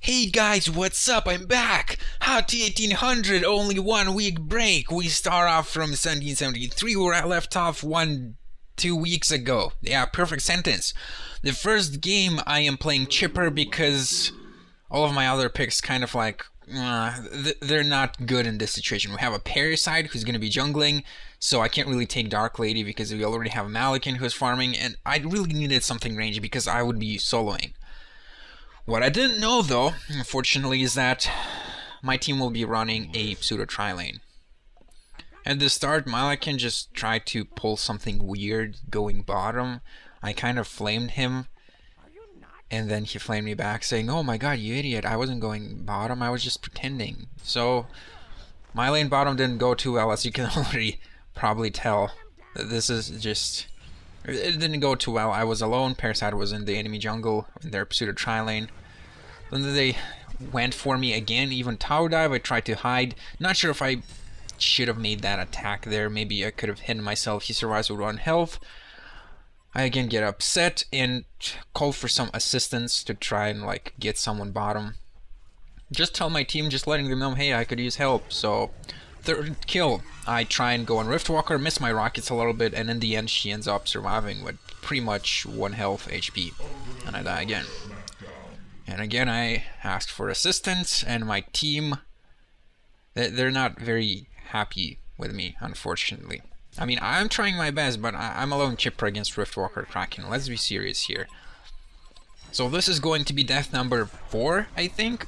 Hey guys, what's up? I'm back! How to 1800, only 1 week break. We start off from 1773 where I left off 2 weeks ago. Yeah, perfect sentence. The first game I am playing chipper because all of my other picks kind of like, they're not good in this situation. We have a Parasite who's going to be jungling, so I can't really take Dark Lady because we already have a Malikan who's farming, and I really needed something rangey because I would be soloing. What I didn't know though, unfortunately, is that my team will be running a pseudo tri-lane. At the start, Malikan just tried to pull something weird going bottom. I kind of flamed him, and then he flamed me back saying, "Oh my god, you idiot, I wasn't going bottom, I was just pretending." So, my lane bottom didn't go too well, as you can already probably tell. This is just... It didn't go too well. I was alone, Parasite was in the enemy jungle, in their pseudo tri-lane. Then they went for me again, even tower dive, I tried to hide. Not sure if I should have made that attack there, maybe I could have hidden myself. He survives with 1 health. I again get upset and call for some assistance to try and like get someone bottom. Just tell my team, just letting them know, hey, I could use help. So, third kill, I try and go on Riftwalker, miss my rockets a little bit, and in the end she ends up surviving with pretty much 1 health HP. And I die again. And again I asked for assistance, and my team, they're not very happy with me, unfortunately. I mean, I'm trying my best, but I'm alone chipper against Riftwalker Kraken. Let's be serious here. So this is going to be death number 4, I think.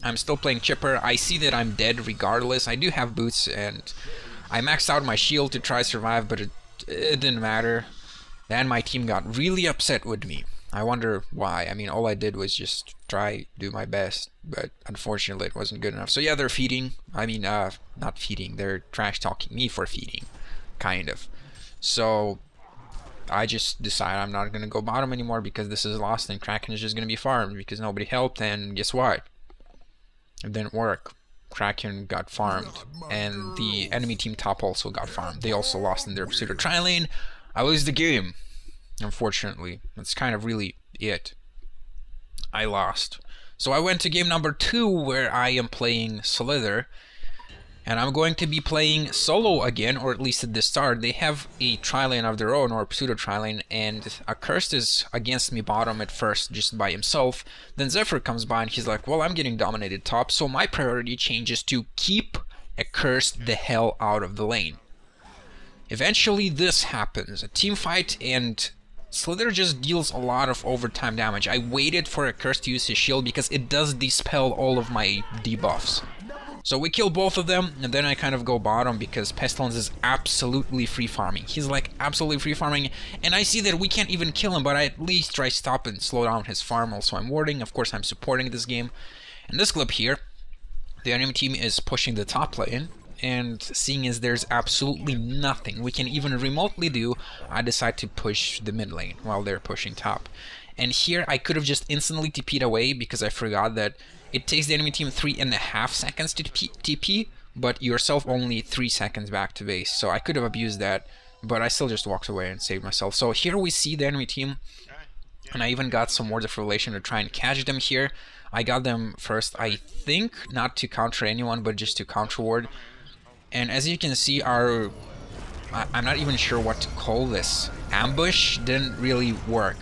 I'm still playing chipper. I see that I'm dead regardless. I do have boots, and I maxed out my shield to try survive, but it didn't matter. Then my team got really upset with me. I wonder why. I mean, all I did was just try do my best, but unfortunately it wasn't good enough. So yeah, they're feeding. I mean, not feeding. They're trash talking me for feeding, kind of. So I just decided I'm not gonna go bottom anymore because this is lost, and Kraken is just gonna be farmed because nobody helped. And guess what? It didn't work. Kraken got farmed, and the enemy team top also got farmed. They also lost in their pseudo tri-lane. I lose the game, unfortunately. That's kind of really it. I lost. So I went to game number 2 where I am playing Slither, and I'm going to be playing solo again, or at least at the start. They have a tri-lane of their own, or pseudo tri-lane, and Accursed is against me bottom at first just by himself. Then Zephyr comes by and he's like, well, I'm getting dominated top, so my priority changes to keep Accursed the hell out of the lane. Eventually this happens, a team fight, and Slither just deals a lot of overtime damage. I waited for Accursed to use his shield because it does dispel all of my debuffs. So we kill both of them, and then I kind of go bottom because Pestilence is absolutely free farming. He's like absolutely free farming, and I see that we can't even kill him, but I at least try stop and slow down his farm. Also I'm warding, of course I'm supporting this game. In this clip here, the enemy team is pushing the top lane, and seeing as there's absolutely nothing we can even remotely do, I decide to push the mid lane while they're pushing top. And here I could have just instantly TP'd away because I forgot that it takes the enemy team 3.5 seconds to TP, but yourself only 3 seconds back to base. So I could have abused that, but I still just walked away and saved myself. So here we see the enemy team, and I even got some words of relation to try and catch them here. I got them first, I think, not to counter anyone, but just to counter ward. And as you can see, I'm not even sure what to call this. Ambush didn't really work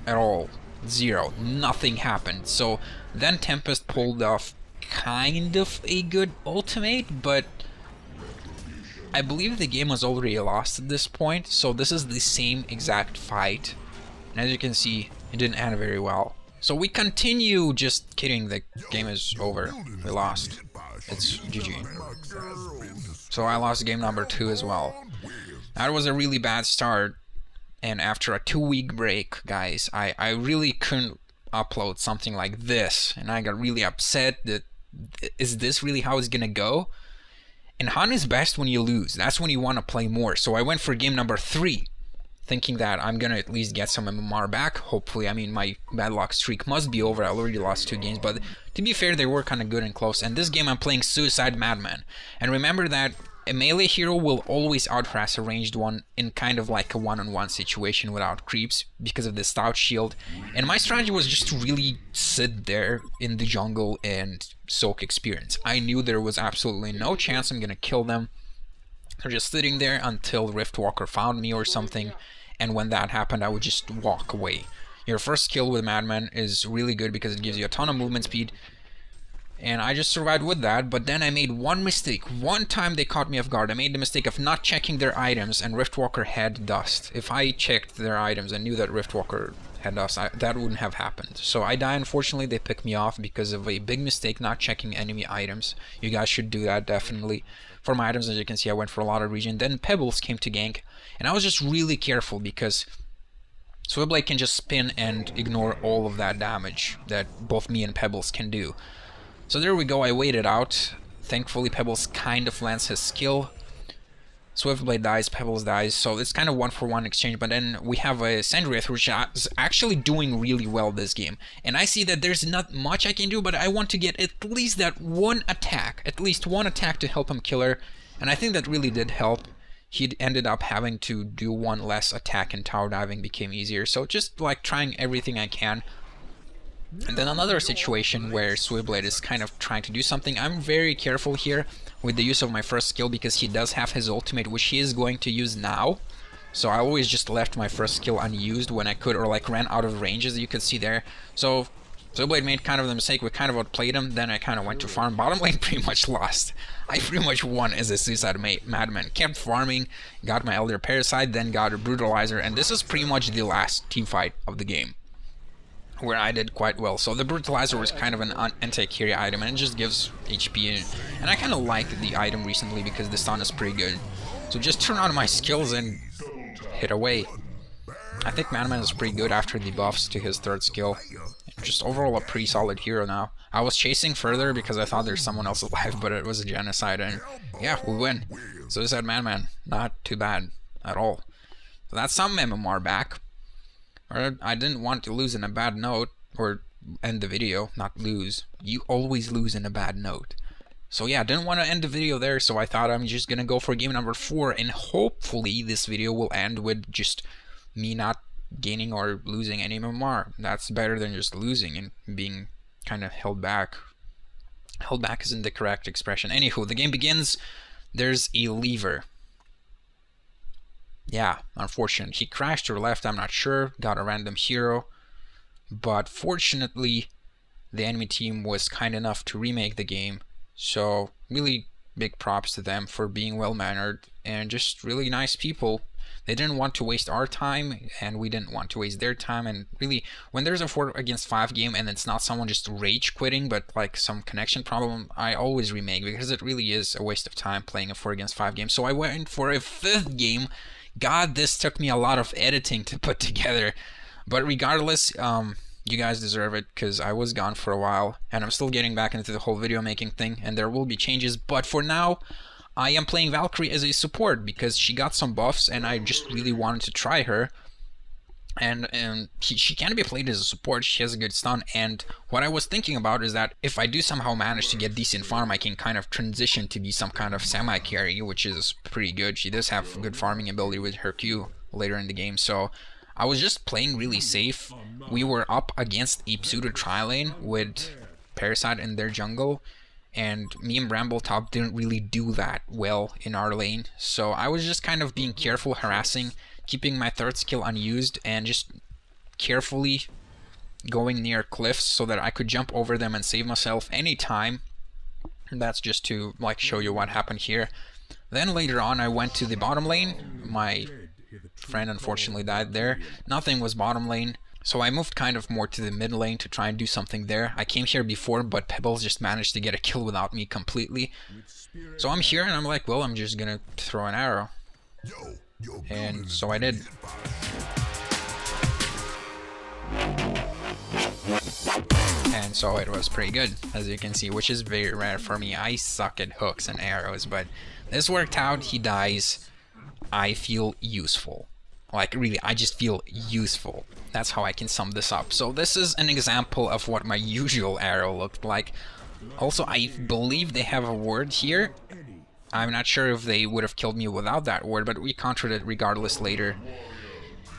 at all. Zero. Nothing happened. So then Tempest pulled off kind of a good ultimate, but I believe the game was already lost at this point, so this is the same exact fight. And as you can see, it didn't end very well. So we continue. Just kidding, the game is over. We lost. It's GG. So I lost game number 2 as well. That was a really bad start. And after a 2-week break, guys, I really couldn't upload something like this. And I got really upset that, is this really how it's gonna go? And HoN is best when you lose. That's when you want to play more. So I went for game number 3, thinking that I'm gonna at least get some MMR back. Hopefully, I mean, my bad luck streak must be over. I already lost 2 games, but to be fair, they were kind of good and close. And this game I'm playing Suicide Madman. And remember that a melee hero will always outharass a ranged one in kind of like a one-on-one situation without creeps because of the stout shield. And my strategy was just to really sit there in the jungle and soak experience. I knew there was absolutely no chance I'm gonna kill them. They're just sitting there until Riftwalker found me or something, and when that happened I would just walk away. Your first kill with Madman is really good because it gives you a ton of movement speed. And I just survived with that, but then I made one mistake. One time they caught me off guard. I made the mistake of not checking their items, and Riftwalker had dust. If I checked their items and knew that Riftwalker had dust, that wouldn't have happened. So I die. Unfortunately, they picked me off because of a big mistake not checking enemy items. You guys should do that, definitely. For my items, as you can see, I went for a lot of regen. Then Pebbles came to gank, and I was just really careful because Swiftblade can just spin and ignore all of that damage that both me and Pebbles can do. So there we go, I waited out. Thankfully Pebbles kind of lands his skill. Swiftblade dies, Pebbles dies, so it's kind of 1-for-1 exchange, but then we have a Sandriath which is actually doing really well this game. And I see that there's not much I can do, but I want to get at least that one attack, to help him kill her. And I think that really did help. He ended up having to do one less attack and tower diving became easier, so just like trying everything I can. And then another situation where Swiftblade is kind of trying to do something. I'm very careful here with the use of my first skill because he does have his ultimate, which he is going to use now. So I always just left my first skill unused when I could, or like ran out of range, as you could see there. So Swiftblade made kind of the mistake. We kind of outplayed him. Then I kind of went to farm. Bottom lane pretty much lost. I pretty much won as a Suicide Madman. Kept farming, got my Elder Parasite, then got a Brutalizer, and this is pretty much the last team fight of the game, where I did quite well. So the Brutalizer was kind of an anti-carry item, and it just gives HP, and I kind of like the item recently because the stun is pretty good. So just turn on my skills and hit away. I think Madman is pretty good after the buffs to his third skill. Just overall a pretty solid hero now. I was chasing further because I thought there's someone else alive, but it was a genocide, and yeah, we win. So this had Madman, not too bad at all. So that's some MMR back. I didn't want to lose in a bad note, or end the video, not lose. You always lose in a bad note. So yeah, didn't want to end the video there, so I thought I'm just gonna go for game number 4, and hopefully this video will end with just me not gaining or losing any MMR. That's better than just losing and being kind of held back. Held back isn't the correct expression. Anywho, the game begins. There's a lever. Yeah, unfortunate. He crashed or left, I'm not sure. Got a random hero. But fortunately, the enemy team was kind enough to remake the game. So, really big props to them for being well-mannered and just really nice people. They didn't want to waste our time, and we didn't want to waste their time. And really, when there's a 4 against 5 game and it's not someone just rage quitting, but like some connection problem, I always remake because it really is a waste of time playing a 4 against 5 game. So I went for a 5th game. God, this took me a lot of editing to put together. But regardless, you guys deserve it because I was gone for a while, and I'm still getting back into the whole video making thing, and there will be changes. But for now, I am playing Valkyrie as a support because she got some buffs and I just really wanted to try her. And she can be played as a support. She has a good stun, and what I was thinking about is that if I do somehow manage to get decent farm, I can kind of transition to be some kind of semi-carry, which is pretty good. She does have good farming ability with her Q later in the game, so I was just playing really safe. We were up against a pseudo tri-lane with Parasite in their jungle, and me and Bramble Top didn't really do that well in our lane, so I was just kind of being careful, harassing, keeping my third skill unused, and just carefully going near cliffs so that I could jump over them and save myself anytime. That's just to like show you what happened here. Then later on I went to the bottom lane. My friend unfortunately died there. Nothing was bottom lane, so I moved kind of more to the mid lane to try and do something there. I came here before, but Pebbles just managed to get a kill without me completely. So I'm here and I'm like, well, I'm just gonna throw an arrow. And so I did. And so it was pretty good, as you can see, which is very rare for me. I suck at hooks and arrows, but this worked out. He dies. I feel useful. Like, really, I just feel useful. That's how I can sum this up. So this is an example of what my usual arrow looked like. Also, I believe they have a word here. I'm not sure if they would have killed me without that ward, but we countered it regardless later.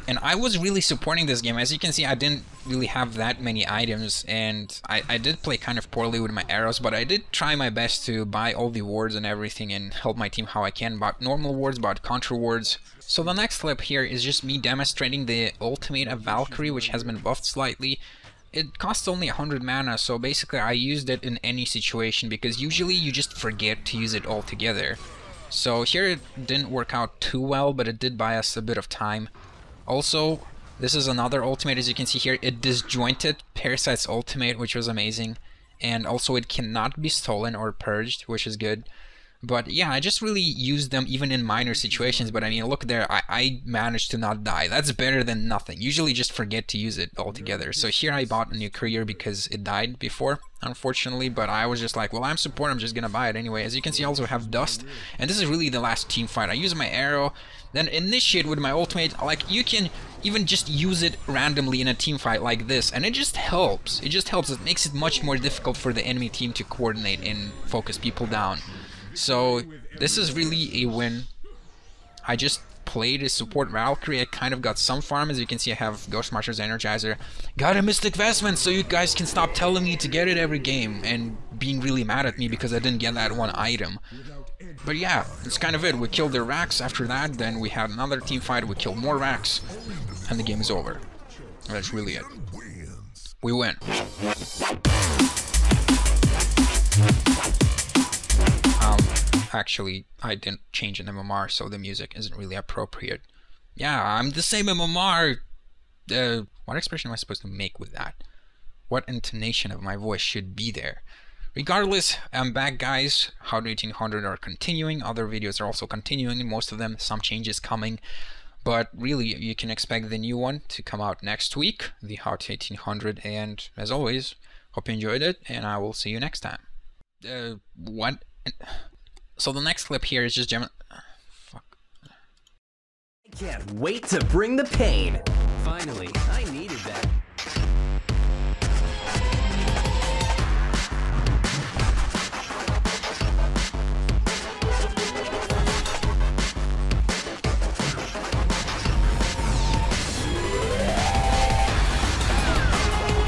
And I was really supporting this game. As you can see, I didn't really have that many items, and I did play kind of poorly with my arrows, but I did try my best to buy all the wards and everything and help my team how I can. Bought normal wards, bought counter wards. So the next clip here is just me demonstrating the ultimate of Valkyrie, which has been buffed slightly. It costs only 100 mana, so basically I used it in any situation, because usually you just forget to use it altogether. So here it didn't work out too well, but it did buy us a bit of time. Also, this is another ultimate, as you can see here. It disjointed Parasite's ultimate, which was amazing. And also it cannot be stolen or purged, which is good. But yeah, I just really used them even in minor situations. But I mean, look there, I managed to not die. That's better than nothing. Usually just forget to use it altogether. So here I bought a new career because it died before, unfortunately. But I was just like, well, I'm support, I'm just gonna buy it anyway. As you can see, I also have Dust. And this is really the last team fight. I use my arrow, then initiate with my ultimate. Like, you can even just use it randomly in a team fight like this, and it just helps. It just helps. It makes it much more difficult for the enemy team to coordinate and focus people down. So this is really a win. I just played a support Valkyrie. I kind of got some farm. As you can see, I have Ghost Marcher's Energizer. Got a Mystic Vestment, so you guys can stop telling me to get it every game and being really mad at me because I didn't get that one item. But yeah, that's kind of it. We killed their racks. After that, then we had another team fight. We killed more racks, and the game is over. That's really it. We win. Actually, I didn't change an MMR, so the music isn't really appropriate. Yeah, I'm the same MMR. What expression am I supposed to make with that? What intonation of my voice should be there? Regardless, I'm back, guys. HoN 1800 are continuing. Other videos are also continuing. Most of them, some changes coming. But really, you can expect the new one to come out next week, the HoN 1800. And as always, hope you enjoyed it, and I will see you next time. What? So the next clip here is just fuck. I can't wait to bring the pain. Finally, I needed that.